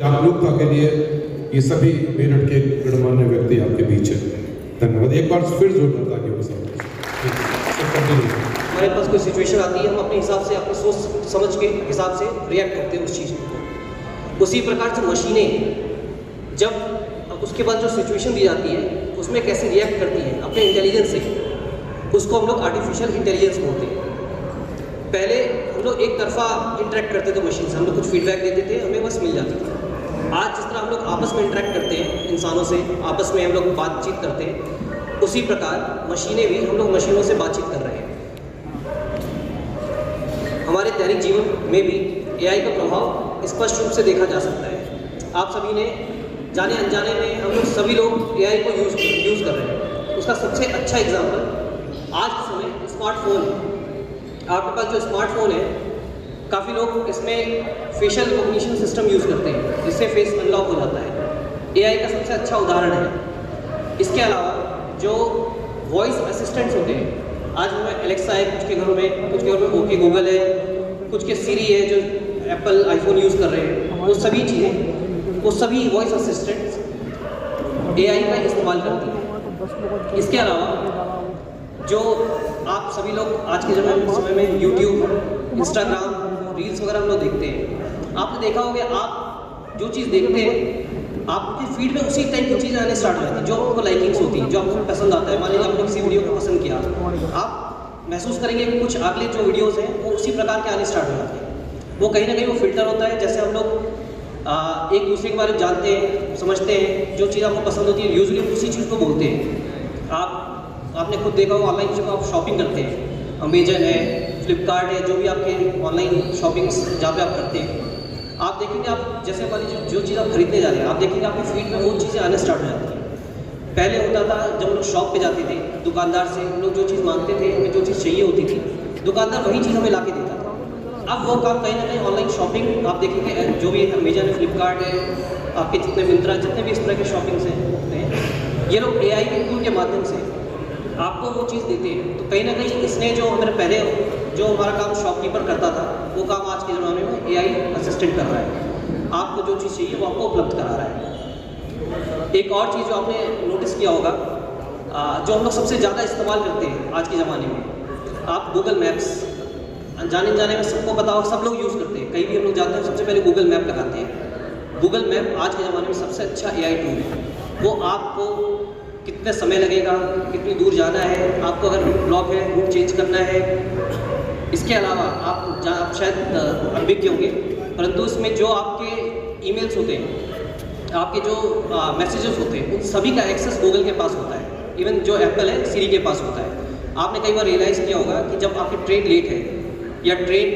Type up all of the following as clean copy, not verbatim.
जागरूकता के लिए ये सभी मेरठ के गणमान्य व्यक्ति आपके बीच है। धन्यवाद एक बार फिर जोरदार तालियों के साथ। हमारे पास कोई सिचुएशन आती है, हम अपने हिसाब से, अपनी सोच समझ के हिसाब से रिएक्ट करते हैं उस चीज़ को। उसी प्रकार से मशीनें जब उसके बाद जो सिचुएशन दी जाती है उसमें कैसे रिएक्ट करती है अपने इंटेलिजेंस से, उसको हम लोग आर्टिफिशियल इंटेलिजेंस बोलते हैं। पहले हम लोग एक तरफा इंटरेक्ट करते थे मशीन से, हम लोग कुछ फीडबैक देते थे, हमें बस मिल जाती थी। आज जिस तरह हम लोग आपस में इंटरेक्ट करते हैं इंसानों से, आपस में हम लोग बातचीत करते हैं, उसी प्रकार मशीनें भी, हम लोग मशीनों से बातचीत कर रहे हैं। हमारे दैनिक जीवन में भी एआई का प्रभाव स्पष्ट रूप से देखा जा सकता है। आप सभी ने जाने अनजाने में, हम लोग सभी लोग एआई को यूज़ कर रहे हैं। उसका सबसे अच्छा एग्जाम्पल आज के समय स्मार्टफोन है। आपके पास जो स्मार्टफोन है, काफ़ी लोग इसमें फेशियल रिकॉग्निशन सिस्टम यूज़ करते हैं, जिससे फेस अनलॉक हो जाता है। एआई का सबसे अच्छा उदाहरण है। इसके अलावा जो वॉइस असिस्टेंट्स होते हैं, आज हमें एलेक्सा है कुछ के घरों में, कुछ के घरों में ओके गूगल है, कुछ के सीरी है जो एप्पल आईफोन यूज़ कर रहे हैं, वो सभी चीज़ें, वो सभी वॉइस असिस्टेंट्स एआई का इस्तेमाल करती हैं। इसके अलावा जो आप सभी लोग आज के समय में यूट्यूब, इंस्टाग्राम, रील्स वगैरह हम लोग देखते हैं। आपने देखा होगा, आप जो चीज़ देखते हैं आपकी फीड में उसी टाइप की चीज़ आने स्टार्ट हो जाती है, जो आपको लाइकिंग्स होती हैं, जो आपको पसंद आता है। मान लीजिए आपने किसी वीडियो को पसंद किया, आप महसूस करेंगे कि कुछ अगले जो वीडियोस हैं वो उसी प्रकार के आने स्टार्ट हो जाते हैं। वो कहीं ना कहीं वो फिल्टर होता है। जैसे हम लोग एक दूसरे के बारे में जानते हैं, समझते हैं, जो चीज़ आपको पसंद होती है यूजुअली उसी चीज़ को बोलते हैं। आपने खुद देखा हो, ऑनलाइन जब आप शॉपिंग करते हैं, अमेजन है, फ्लिपकार्ट है, जो भी आपके ऑनलाइन शॉपिंग्स जहाँ पे आप करते हैं, आप देखेंगे, आप जैसे मान लीजिए जो चीज़ आप खरीदने जा रहे हैं, आप देखेंगे आपकी फीड में वो चीज़ें आने स्टार्ट हो जाती हैं। पहले होता था जब हम लोग शॉप पे जाते थे, दुकानदार से हम लोग जो चीज़ मांगते थे, हमें जो चीज़ चाहिए होती थी, दुकानदार वही चीज़ हमें ला के देता था। अब वो काम कहीं ना कहीं ऑनलाइन शॉपिंग, आप देखेंगे जो भी अमेजन है, फ्लिपकार्ट है, आपके जितने मिंत्रा, जितने भी इस तरह के शॉपिंग्स हैं, ये लोग एआई के टूल के माध्यम से आपको वो चीज़ देते हैं। तो कहीं ना कहीं इसने जो हमारे पहले जो हमारा काम शॉपकीपर करता था, वो काम आज के ज़माने में एआई असिस्टेंट कर रहा है। आपको जो चीज़ चाहिए वो आपको उपलब्ध करा रहा है। एक और चीज़ जो आपने नोटिस किया होगा, जो हम लोग सबसे ज़्यादा इस्तेमाल करते हैं आज के ज़माने में, आप गूगल मैप्स, जाने जाने में सबको पता हो, सब लोग यूज़ करते हैं। कहीं भी हम लोग जाते हैं सबसे पहले गूगल मैप लगाते हैं। गूगल मैप आज के ज़माने में सबसे अच्छा एआई टूल है। वो आपको कितने समय लगेगा, कितनी दूर जाना है, आपको अगर ब्लॉक है रूट चेंज करना है। इसके अलावा आप शायद अनभिज्ञ होंगे, परंतु इसमें जो आपके ईमेल्स होते हैं, आपके जो मैसेजेस होते हैं, उन सभी का एक्सेस गूगल के पास होता है। इवन जो एप्पल है, सीरी के पास होता है। आपने कई बार रियलाइज़ किया होगा कि जब आपकी ट्रेन लेट है या ट्रेन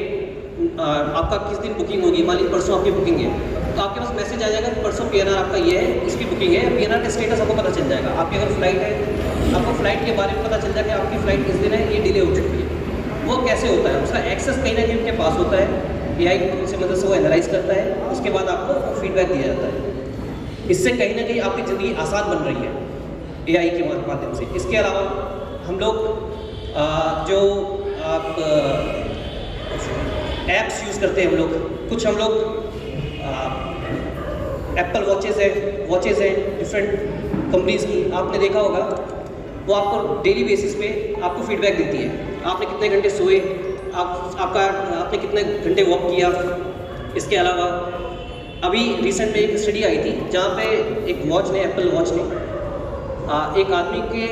आपका किस दिन बुकिंग होगी, मान लीजिए परसों आपकी बुकिंग है, तो आपके पास मैसेज आ जाएगा कि परसों पीएनआर आपका ये है, इसकी बुकिंग है। पीएनआर का स्टेटस आपको पता चल जाएगा। आपकी अगर फ्लाइट है, आपको फ्लाइट के बारे में पता चल जाएगा कि आपकी फ़्लाइट इस दिन है, ये डिले हो चुकी है। वो कैसे होता है? उसका एक्सेस कहीं ना कहीं उनके पास होता है। एआई की मदद से वो एनालाइज करता है, उसके बाद आपको फीडबैक दिया जाता है। इससे कहीं ना कहीं आपकी ज़िंदगी आसान बन रही है एआई के माध्यम से। इसके अलावा हम लोग जो आप ऐप्स यूज़ करते हैं, हम लोग एप्पल वॉचेज़ है डिफरेंट कंपनीज़ की, आपने देखा होगा, वो आपको डेली बेसिस पे आपको फीडबैक देती है। आपने कितने घंटे सोए, आपने कितने घंटे वॉक किया। इसके अलावा अभी रिसेंट में एक स्टडी आई थी जहाँ पे एक वॉच ने, एप्पल वॉच ने एक आदमी के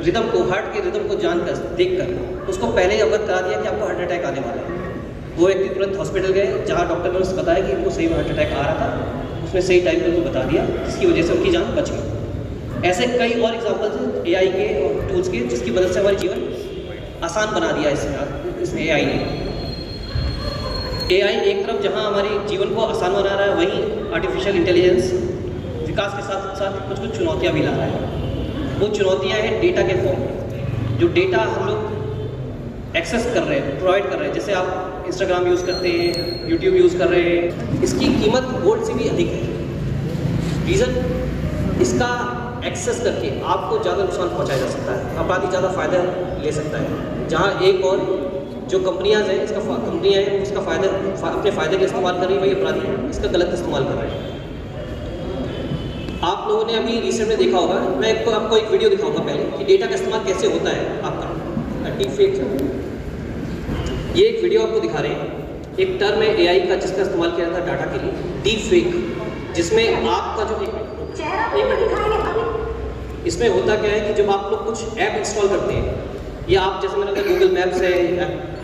रिदम को, हार्ट के रिदम को जानकर, देखकर उसको पहले ही अवगत करा दिया कि आपको हार्ट अटैक आने वाला है। वो व्यक्ति तुरंत हॉस्पिटल गए, जहाँ डॉक्टर ने उसे बताया कि इनको सही में हार्ट अटैक आ रहा था। उसने सही टाइम पर उनको बता दिया, जिसकी वजह से उनकी जान बच गई। ऐसे कई और एग्जांपल्स हैं एआई के और टूल्स के, जिसकी वजह से हमारे जीवन आसान बना दिया इसने एआई ने। एआई एक तरफ जहां हमारे जीवन को आसान बना रहा है, वहीं आर्टिफिशियल इंटेलिजेंस विकास के साथ साथ कुछ चुनौतियाँ भी ला रहा है। वो चुनौतियाँ हैं डेटा के फॉर्म में। जो डेटा हम लोग एक्सेस कर रहे हैं, प्रोवाइड कर रहे हैं, जैसे आप इंस्टाग्राम यूज़ करते हैं, यूट्यूब यूज़ कर रहे हैं, इसकी कीमत गोल्ड से भी अधिक है। रीज़न, इसका एक्सेस करके आपको ज़्यादा नुकसान पहुंचाया जा सकता है, अपराधी ज़्यादा फ़ायदा ले सकता है। जहां एक और जो कंपनियां हैं कंपनियां हैं उसका फ़ायदा अपने फ़ायदे के लिए इस्तेमाल कर रही है, वही अपराधी इसका गलत इस्तेमाल कर रहे हैं। आप लोगों ने अभी रिसेंट में देखा होगा, मैं आपको एक वीडियो दिखाऊंगा पहले कि डेटा का इस्तेमाल कैसे होता है आपका डीप फेक। ये एक वीडियो आपको दिखा रहे हैं, एक टर्म है एआई का जिसका इस्तेमाल किया जाता है डाटा के लिए, डीप फेक, जिसमें आपका जो इसमें होता क्या है कि जब आप लोग कुछ ऐप इंस्टॉल करते हैं या आप जैसे मैंने कहा गूगल मैप्स है,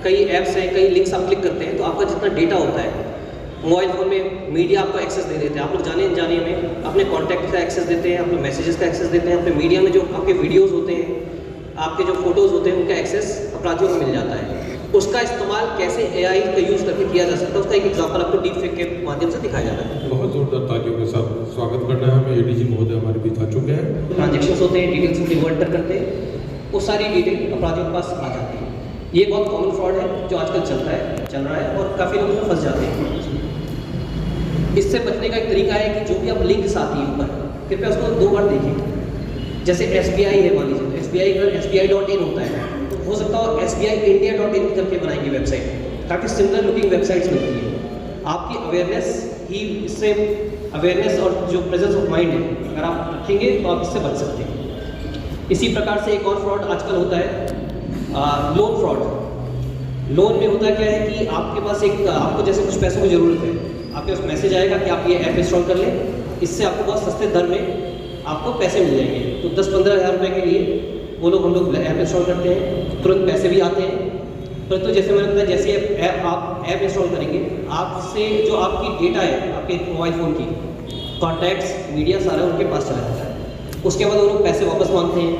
कई ऐप्स हैं, कई लिंक्स आप क्लिक करते हैं, तो आपका जितना डेटा होता है मोबाइल फ़ोन में मीडिया आपको एक्सेस दे देते हैं। आप लोग जाने अनजाने में अपने कॉन्टैक्ट का एक्सेस देते हैं, अपने मैसेजेस का एक्सेस देते हैं, अपने मीडिया में जो आपके वीडियोज़ होते हैं, आपके जो फोटोज़ होते हैं, उनका एक्सेस अपराधियों को मिल जाता है। उसका इस्तेमाल कैसे एआई का यूज़ करके किया जा सकता है, उसका एक एग्जाम्पल आपको डीप फेक के माध्यम से दिखाया जाता है। बहुत जोरदार तालियों के साथ स्वागत करना है हमें। एडीजी महोदय हमारे बीच आ चुके हैं। ट्रांजेक्शन्स होते हैं, डिटेल्स को इन्वर्टर करते हैं, वो सारी डिटेल अपराधियों के पास आ जाती है। ये बहुत कॉमन फ्रॉड है जो आजकल चल रहा है और काफ़ी लोग उसमें फंस जाते हैं। इससे बचने का एक तरीका है कि जो भी आप लिंक्स आती है ऊपर, कृपया उसको 2 बार देखें। जैसे SBI है, मान लीजिए SBI अगर SBI.in होता है तो हो सकता हो SBIindia.in करके बनाएंगे वेबसाइट, ताकि सिमिलर लुकिंग वेबसाइट्स मिलती है। आपकी अवेयरनेस ही इससे अवेयरनेस और जो प्रेजेंस ऑफ माइंड है अगर आप रखेंगे तो आप इससे बच सकते हैं। इसी प्रकार से एक और फ्रॉड आजकल होता है लोन फ्रॉड। लोन में होता क्या है कि आपके पास आपको जैसे कुछ पैसों की ज़रूरत है, आपके पास मैसेज आएगा कि आप ये ऐप इंस्टॉल कर लें, इससे आपको बहुत सस्ते दर में आपको पैसे मिल जाएंगे। तो 10-15 हज़ार रुपये के लिए वो लोग हम लोग ऐप इंस्टॉल करते हैं, तुरंत पैसे भी आते हैं। परंतु जैसे मैंने बताया, जैसे आप ऐप इंस्टॉल करेंगे, आपसे जो आपकी डेटा है आपके मोबाइल फ़ोन की, कॉन्टैक्ट्स, मीडिया सारा उनके पास चला जाता है। उसके बाद वो लोग पैसे वापस मांगते हैं,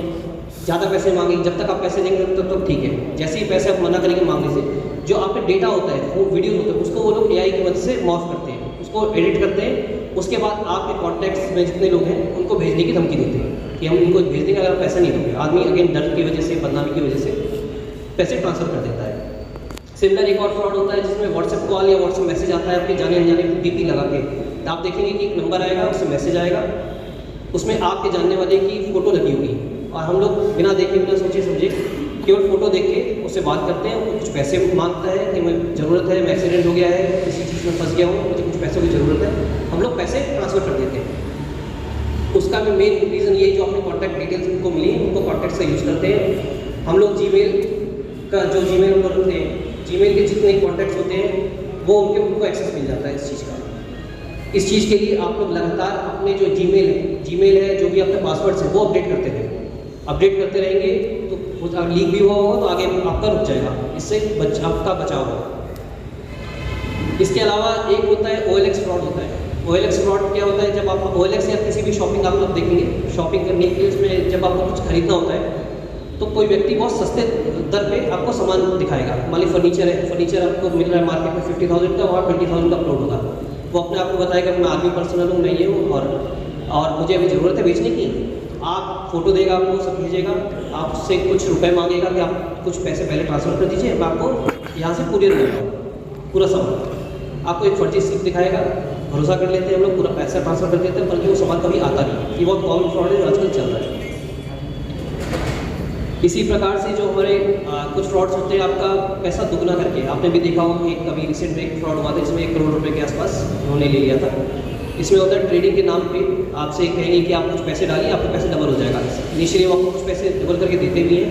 ज़्यादा पैसे मांगेंगे। जब तक आप पैसे देंगे तब तक ठीक है, जैसे ही पैसे आप मना करेंगे मांगने से, जो आपका डेटा होता है, वो वीडियो होता है, उसको वो लोग एआई की मदद से मॉर्फ करते हैं, उसको एडिट करते हैं। उसके बाद आपके कॉन्टैक्ट्स में जितने लोग हैं उनको भेजने की धमकी देते हैं कि हम इनको भेज देंगे अगर आप पैसा नहीं दोगे। आदमी अगेन डर की वजह से, बदनामी की वजह से पैसे ट्रांसफ़र कर देता है। सिमिलर एक और फ्रॉड होता है जिसमें व्हाट्सएप कॉल या व्हाट्सएप मैसेज आता है आपके जाने अनजाने DP लगा के। आप देखेंगे कि एक नंबर आएगा, उससे मैसेज आएगा, उसमें आपके जानने वाले की फ़ोटो लगी होगी, और हम लोग बिना देखे बिना सोचे समझे केवल फ़ोटो देख के उससे बात करते हैं। वो कुछ पैसे मांगता है कि मुझे ज़रूरत है, मैं एक्सीडेंट हो गया है, किसी चीज़ में फंस गया हूँ, मुझे कुछ पैसों की ज़रूरत है, हम लोग पैसे ट्रांसफ़र कर देते हैं। उसका भी मेन रीज़न ये जो अपने कॉन्टैक्ट डिटेल्स उनको मिली, उनको कॉन्टैक्ट का यूज़ करते हैं। हम लोग जीमेल का जो जीमेल नंबर रखते हैं, जीमेल के जितने कॉन्टैक्ट्स होते हैं वो उनको एक्सेस मिल जाता है इस चीज़ का। इस चीज़ के लिए आप लोग लगातार अपने जो जीमेल है, जो भी अपने पासवर्ड्स हैं वो अपडेट करते रहें। अपडेट करते रहेंगे तो कुछ लीक भी हुआ होगा तो आगे आपका रुक जाएगा, इससे आपका बचाव होगा। इसके अलावा एक होता है OLX फ्रॉड होता है। OLX फ्रॉड क्या होता है, जब आप OLX या किसी भी शॉपिंग आप लोग देखेंगे, शॉपिंग करने के लिए इसमें जब आपको कुछ खरीदना होता है तो कोई व्यक्ति बहुत सस्ते दर पे आपको सामान दिखाएगा। मान ली फर्नीचर है, फर्नीचर आपको मिल रहा है मार्केट में 50,000 का, वहाँ 20,000 का अपलोड होगा। वो अपने आप को बताएगा मैं आर्मी पर्सनल हूँ, मैं ये हूँ और मुझे अभी ज़रूरत है बेचने की। आप फ़ोटो देगा, आपको सब भेजेगा, आप उससे कुछ रुपए मांगेगा कि आप कुछ पैसे पहले ट्रांसफ़र कर दीजिए, मैं आपको यहाँ से कुरियर करूँगा पूरा सामान। आपको एक फर्जी स्लिप दिखाएगा, भरोसा कर लेते हैं हम लोग, पूरा पैसा ट्रांसफ़र कर देते हैं, परंतु वो सामान कभी आता नहीं। ये बहुत कॉमन फ्रॉड है जो आजकल चल रहा है। इसी प्रकार से जो हमारे कुछ फ्रॉड्स होते हैं, आपका पैसा दुगना करके, आपने भी देखा होगा कि कभी रिसेंट में एक फ्रॉड हुआ था जिसमें 1 करोड़ रुपए के आसपास उन्होंने ले लिया था। इसमें होता है ट्रेडिंग के नाम पे आपसे कहेंगे कि आप कुछ पैसे डालिए, आपके पैसे डबल हो जाएगा। इनिशियली वो आपको कुछ पैसे डबल करके देते भी हैं,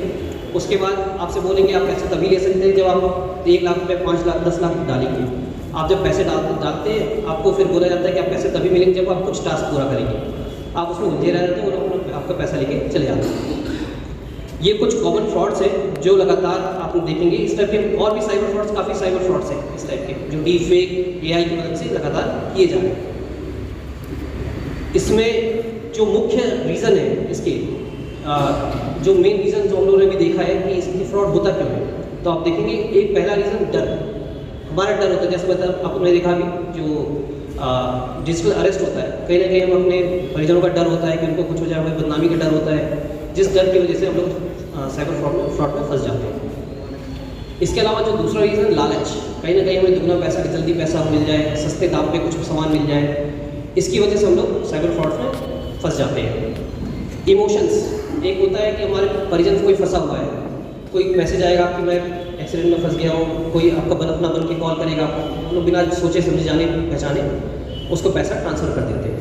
उसके बाद आपसे बोलेंगे आप पैसे तभी ले सकते हैं जब आप 1 लाख रुपये, 5 लाख, 10 लाख डालेंगे। आप जब पैसे डालते हैं आपको फिर बोला जाता है कि आप पैसे तभी मिलेंगे जब आप कुछ टास्क पूरा करेंगे। आप उसमें उलझे रह जाते हैं और आपका पैसा लेके चले जाते हैं। ये कुछ कॉमन फ्रॉड्स हैं जो लगातार आप देखेंगे। इस टाइप के और भी साइबर फ्रॉड्स, काफ़ी साइबर फ्रॉड्स हैं इस टाइप के, जो डीप फेक एआई की मदद से लगातार किए जा रहे हैं। इसमें जो मुख्य रीज़न है इसके, जो मेन रीज़न जो हम लोगों ने भी देखा है कि इसकी फ्रॉड होता क्यों है, तो आप देखेंगे एक पहला रीज़न डर, हमारा डर होता है। जैसे मतलब आपने देखा भी जो डिजिटल अरेस्ट होता है, कहीं ना कहीं हम अपने परिजनों का डर होता है कि उनको कुछ हो जाए, हमें बदनामी का डर होता है, जिस डर की वजह से हम लोग साइबर फ्रॉड में फंस जाते हैं। इसके अलावा जो दूसरा रीज़न लालच, कहीं ना कहीं हमें दुगना पैसा, जल्दी पैसा मिल जाए, सस्ते दाम पे कुछ सामान मिल जाए, इसकी वजह से हम लोग साइबर फ्रॉड में फंस जाते हैं। इमोशंस, एक होता है कि हमारे परिजन कोई फंसा हुआ है, कोई मैसेज आएगा कि मैं एक्सीडेंट में फंस गया हो, कोई आपका अपना बन के कॉल करेगा, हम लोग बिना सोचे समझे जाने पहचाने उसको पैसा ट्रांसफ़र कर देते हैं।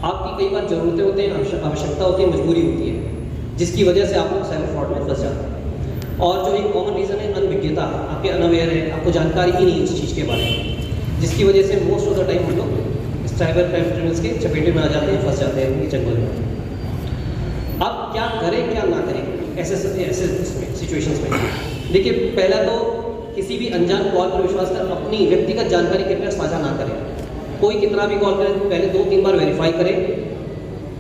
आपकी कई बार ज़रूरतें होती हैं, आवश्यकता होती है, मजबूरी होती है, जिसकी वजह से आप लोग साइबर फ्रॉड में फंस जाते हैं। और जो एक कॉमन रीज़न है अनभिज्ञता है, आपके अनअवेयर है, आपको जानकारी ही नहीं है इस चीज़ के बारे में, जिसकी वजह से मोस्ट ऑफ द टाइम हम लोग इस साइबर क्राइम क्रिमिनल्स के चपेटे में आ जाते हैं, फंस जाते हैं उनके चंगुल में। अब क्या करें क्या ना करें ऐसे सिचुएशंस में? देखिए, पहला तो किसी भी अनजान कॉल पर विश्वास कर अपनी व्यक्तिगत जानकारी कृपया साझा ना करें। कोई कितना भी कॉल करें पहले 2-3 बार वेरीफाई करें।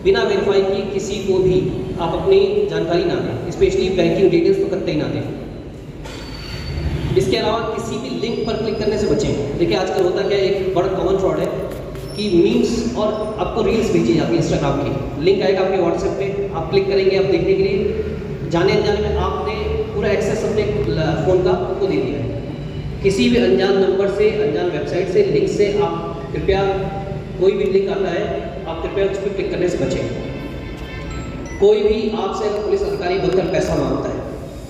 बिना वेरीफाई की किसी को भी आप अपनी जानकारी ना दें, स्पेशली बैंकिंग डिटेल्स तो कतई ना दें। इसके अलावा किसी भी लिंक पर क्लिक करने से बचें। देखिए, आजकल होता क्या है, एक बड़ा कॉमन फ्रॉड है कि मीम्स और आपको रील्स भेजी जाती है इंस्टाग्राम की, लिंक आएगा आपके व्हाट्सएप पे, आप क्लिक करेंगे, आप देखने के लिए जाने अनजाने में आपने पूरा एक्सेस अपने फ़ोन का आपको दे दिया है। किसी भी अनजान नंबर से, अनजान वेबसाइट से, लिंक से आप कृपया, कोई भी लिंक आता है आप कृपया उस पर क्लिक करने से बचें। कोई भी आपसे अगर पुलिस अधिकारी बनकर पैसा मांगता है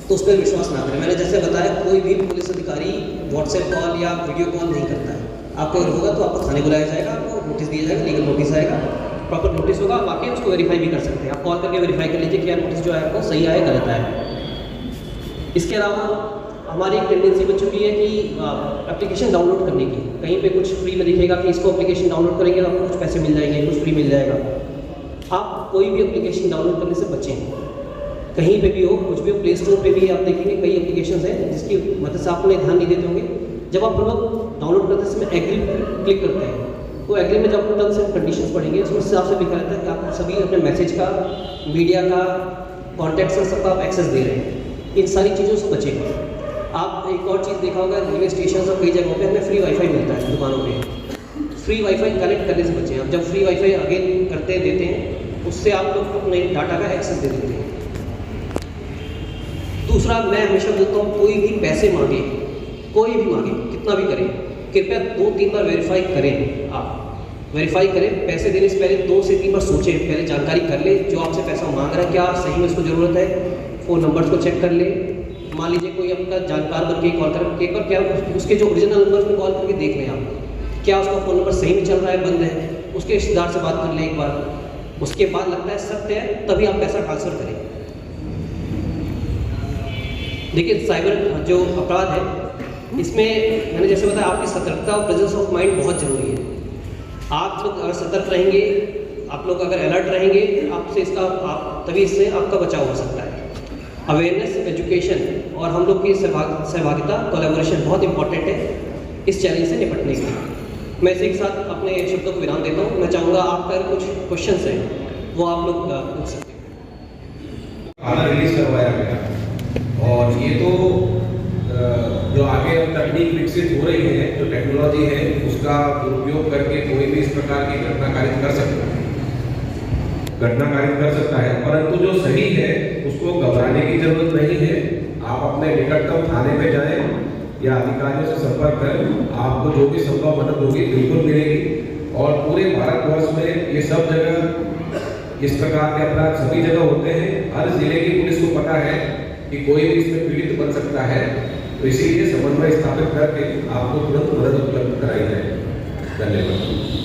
तो उस पर विश्वास ना करें। मैंने जैसे बताया, कोई भी पुलिस अधिकारी व्हाट्सएप कॉल या वीडियो कॉल नहीं करता है। आपको अगर होगा तो आपको थाने बुलाया जाएगा, आपको नोटिस दिया जाएगा, लीगल नोटिस आएगा, प्रॉपर नोटिस होगा, आप आके उसको वेरीफाई भी कर सकते हैं। आप कॉल करके वेरीफाई कर लीजिए कि यार नोटिस जो है आपको सही आया गलत आया। इसके अलावा हमारी एक टेंडेंसी बन चुकी है कि एप्लीकेशन डाउनलोड करने की, कहीं पे कुछ फ्री में दिखेगा कि इसको एप्लीकेशन डाउनलोड करेंगे तो आपको कुछ पैसे मिल जाएंगे, कुछ फ्री मिल जाएगा। आप कोई भी एप्लीकेशन डाउनलोड करने से बचें, कहीं पे भी हो, कुछ भी हो। प्ले स्टोर पे भी आप देखेंगे कई एप्लीकेशंस हैं जिसकी मतलब से आप उन्हें ध्यान नहीं देते होंगे। जब आप लोग डाउनलोड करते समय एग्री क्लिक करते हैं तो एग्री में जब टर्म्स एंड कंडीशंस पढ़ेंगे उसमें हिसाब से लिखा रहता है कि आप सभी अपने मैसेज का, मीडिया का, कॉन्टैक्ट्स का सबका आप एक्सेस दे रहे हैं। इन सारी चीज़ों से बचेंगे। आप एक और चीज़ देखा होगा, रेलवे स्टेशन और कई जगहों पे हमें फ्री वाईफाई मिलता है दुकानों पे। फ्री वाईफाई कनेक्ट करने से बचें। आप जब फ्री वाईफाई अगेन करते देते हैं उससे आप लोग अपने डाटा का एक्सेस दे देते हैं। दूसरा, मैं हमेशा बोलता हूँ, कोई भी पैसे मांगे, कोई भी मांगे, कितना भी करें, कृपया 2-3 बार वेरीफाई करें। आप वेरीफाई करें, पैसे देने से पहले 2 से 3 बार सोचें, पहले जानकारी कर ले जो आपसे पैसा मांग रहा है क्या सही में उसको ज़रूरत है। फ़ोन नंबर्स को चेक कर ले। मान लीजिए कोई आपका जानकार बन के कॉल कर, एक बार क्या उसके जो ओरिजिनल नंबर पे कॉल करके देख लें आप, क्या उसका फ़ोन नंबर सही में चल रहा है, बंद है। उसके रिश्तेदार से बात कर लें एक बार, उसके बाद लगता है सत्य है तभी आप पैसा ट्रांसफ़र करें। देखिए, साइबर जो अपराध है इसमें मैंने जैसे बताया आपकी सतर्कता और प्रेजेंस ऑफ माइंड बहुत ज़रूरी है। आप लोग अगर सतर्क रहेंगे, आप लोग अगर अलर्ट रहेंगे, आपसे इसका तभी इससे आपका बचाव हो सकता है। अवेयरनेस, एजुकेशन और हम लोग की सहभागिता, कोलैबोरेशन बहुत इंपॉर्टेंट है इस चैलेंज से निपटने के लिए। मैं इसी के साथ अपने शब्दों को विराम देता हूँ। मैं चाहूँगा आपका अगर कुछ क्वेश्चंस हैं वो आप लोग पूछ सकते हैं। खाना रिलीज करवाया गया और ये तो जो आगे तकनीक विकसित हो रही है, जो टेक्नोलॉजी है, उसका दुरुपयोग करके कोई भी इस प्रकार की घटना कारित कर सकता है, परंतु जो सही है उसको घबराने की जरूरत नहीं है। आप अपने निकटतम थाने में जाएं या अधिकारियों से संपर्क करें, आपको जो भी संभव मदद होगी बिल्कुल मिलेगी। और पूरे भारतवर्ष में ये सब जगह इस प्रकार के अपराध सभी जगह होते हैं। हर जिले की पुलिस को पता है कि कोई भी इसमें पीड़ित बन सकता है, तो इसीलिए समन्वय स्थापित करके आपको तुरंत मदद उपलब्ध कराई जाए। धन्यवाद।